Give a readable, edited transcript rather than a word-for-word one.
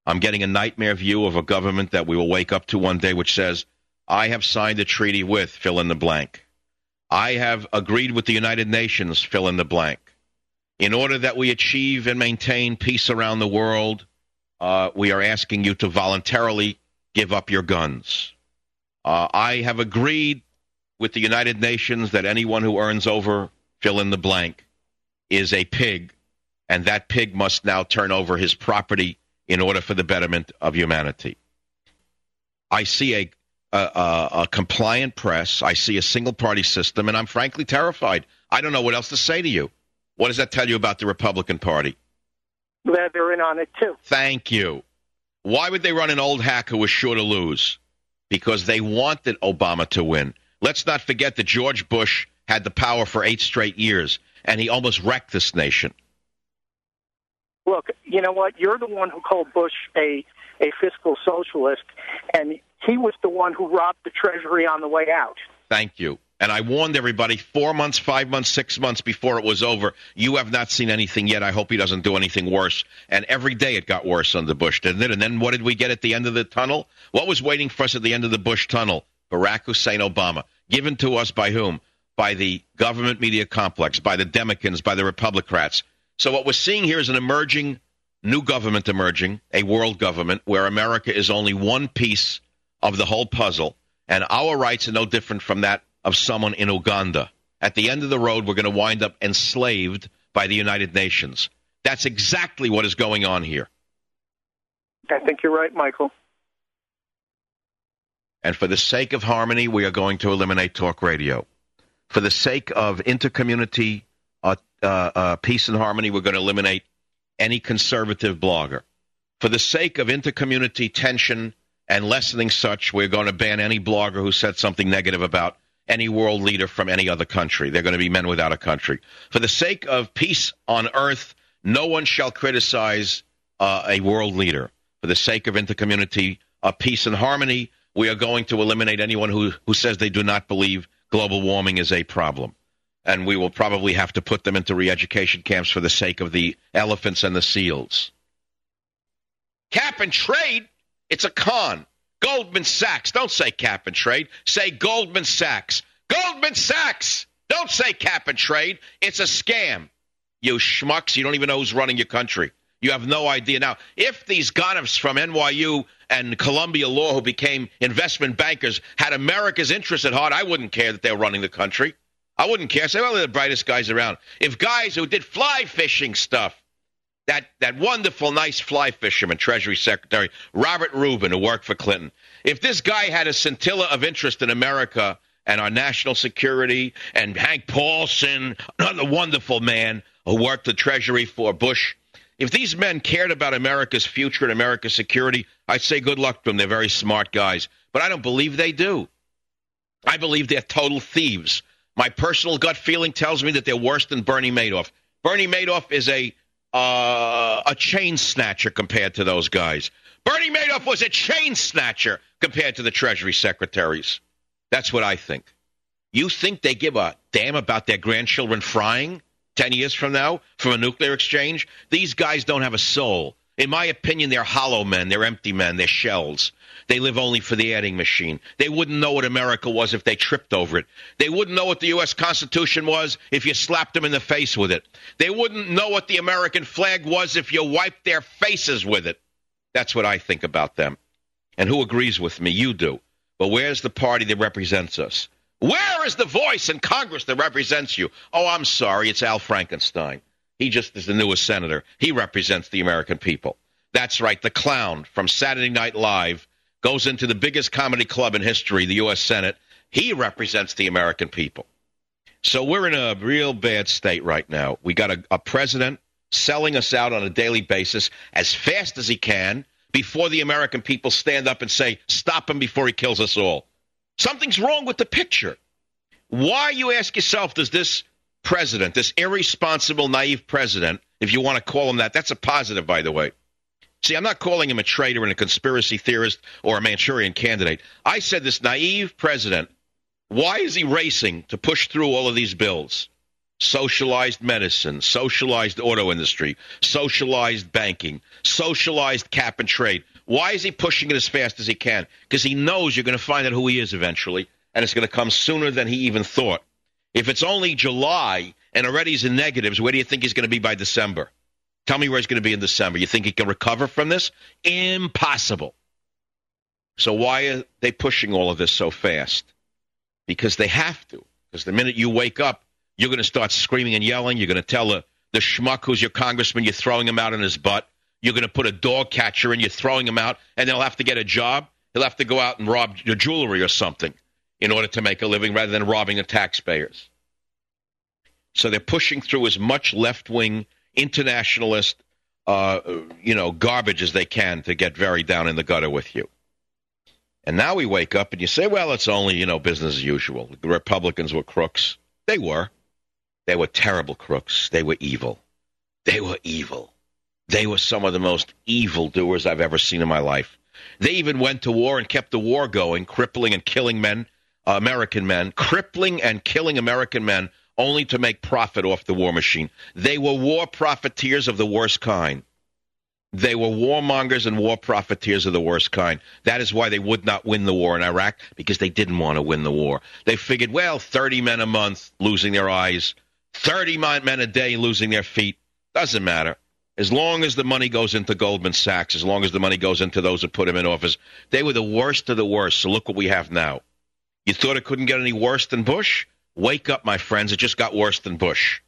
I'm getting a nightmare view of a government that we will wake up to one day which says, I have signed a treaty with, fill in the blank. I have agreed with the United Nations, fill in the blank. In order that we achieve and maintain peace around the world, we are asking you to voluntarily give up your guns. I have agreed with the United Nations that anyone who earns over, fill in the blank, is a pig, and that pig must now turn over his property in order for the betterment of humanity. I see a compliant press. I see a single-party system, and I'm frankly terrified. I don't know what else to say to you. What does that tell you about the Republican Party? That they're in on it, too. Thank you. Why would they run an old hack who was sure to lose? Because they wanted Obama to win. Let's not forget that George Bush had the power for 8 straight years, and he almost wrecked this nation. Look, you know what? You're the one who called Bush a fiscal socialist, and he was the one who robbed the Treasury on the way out. Thank you. And I warned everybody 4 months, 5 months, 6 months before it was over. You have not seen anything yet. I hope he doesn't do anything worse. And every day it got worse under Bush, didn't it? And then what did we get at the end of the tunnel? What was waiting for us at the end of the Bush tunnel? Barack Hussein Obama. Given to us by whom? By the government media complex, by the Democrats, by the Republicans. So what we're seeing here is an emerging, new government emerging, a world government where America is only one piece of the whole puzzle. And our rights are no different from that of someone in Uganda. At the end of the road, we're going to wind up enslaved by the United Nations. That's exactly what is going on here. I think you're right, Michael. And for the sake of harmony, we are going to eliminate talk radio. For the sake of intercommunity peace and harmony, we're going to eliminate any conservative blogger. For the sake of intercommunity tension and lessening such, we're going to ban any blogger who said something negative about any world leader from any other country. They're going to be men without a country. For the sake of peace on earth, no one shall criticize a world leader. For the sake of intercommunity peace and harmony, we are going to eliminate anyone who says they do not believe global warming is a problem. And we will probably have to put them into re-education camps for the sake of the elephants and the seals. Cap and trade, it's a con. Goldman Sachs. Don't say cap and trade. Say Goldman Sachs. Goldman Sachs. Don't say cap and trade. It's a scam. You schmucks. You don't even know who's running your country. You have no idea. Now, if these gonoffs from NYU and Columbia Law who became investment bankers had America's interest at heart, I wouldn't care that they were running the country. I wouldn't care. Say, well, they're the brightest guys around. If guys who did fly fishing stuff, that wonderful, nice fly fisherman, Treasury Secretary, Robert Rubin, who worked for Clinton, if this guy had a scintilla of interest in America and our national security, and Hank Paulson, another wonderful man who worked the Treasury for Bush, if these men cared about America's future and America's security, I'd say good luck to them. They're very smart guys. But I don't believe they do. I believe they're total thieves. My personal gut feeling tells me that they're worse than Bernie Madoff. Bernie Madoff is a chain snatcher compared to those guys. Bernie Madoff was a chain snatcher compared to the Treasury secretaries. That's what I think. You think they give a damn about their grandchildren frying 10 years from now from a nuclear exchange? These guys don't have a soul. In my opinion, they're hollow men. They're empty men. They're shells. They live only for the adding machine. They wouldn't know what America was if they tripped over it. They wouldn't know what the U.S. Constitution was if you slapped them in the face with it. They wouldn't know what the American flag was if you wiped their faces with it. That's what I think about them. And who agrees with me? You do. But where's the party that represents us? Where is the voice in Congress that represents you? Oh, I'm sorry. It's Al Frankenstein. He just is the newest senator. He represents the American people. That's right. The clown from Saturday Night Live goes into the biggest comedy club in history, the U.S. Senate. He represents the American people. So we're in a real bad state right now. We got a president selling us out on a daily basis as fast as he can before the American people stand up and say, stop him before he kills us all. Something's wrong with the picture. Why, you ask yourself, does this president, this irresponsible, naive president, if you want to call him that, that's a positive, by the way. See, I'm not calling him a traitor and a conspiracy theorist or a Manchurian candidate. I said this naive president, why is he racing to push through all of these bills? socialized medicine, socialized auto industry, socialized banking, socialized cap and trade. Why is he pushing it as fast as he can? Because he knows you're going to find out who he is eventually, and it's going to come sooner than he even thought. If it's only July and already he's in negatives, where do you think he's going to be by December? Tell me where he's going to be in December. You think he can recover from this? Impossible. So why are they pushing all of this so fast? Because they have to. Because the minute you wake up, you're going to start screaming and yelling. You're going to tell the schmuck who's your congressman you're throwing him out in his butt. You're going to put a dog catcher in, you're throwing him out, and they'll have to get a job. He'll have to go out and rob your jewelry or something in order to make a living rather than robbing the taxpayers. So they're pushing through as much left-wing, internationalist, garbage as they can to get very down in the gutter with you. And now we wake up and you say, well, it's only, business as usual. The Republicans were crooks. They were. They were terrible crooks. They were evil. They were evil. They were some of the most evil doers I've ever seen in my life. They even went to war and kept the war going, crippling and killing men, American men, crippling and killing American men only to make profit off the war machine. They were war profiteers of the worst kind. They were warmongers and war profiteers of the worst kind. That is why they would not win the war in Iraq, because they didn't want to win the war. They figured, 30 men a month losing their eyes, 30 men a day losing their feet, doesn't matter. As long as the money goes into Goldman Sachs, as long as the money goes into those who put him in office, they were the worst of the worst. So look what we have now. You thought it couldn't get any worse than Bush? Wake up, my friends. It just got worse than Bush.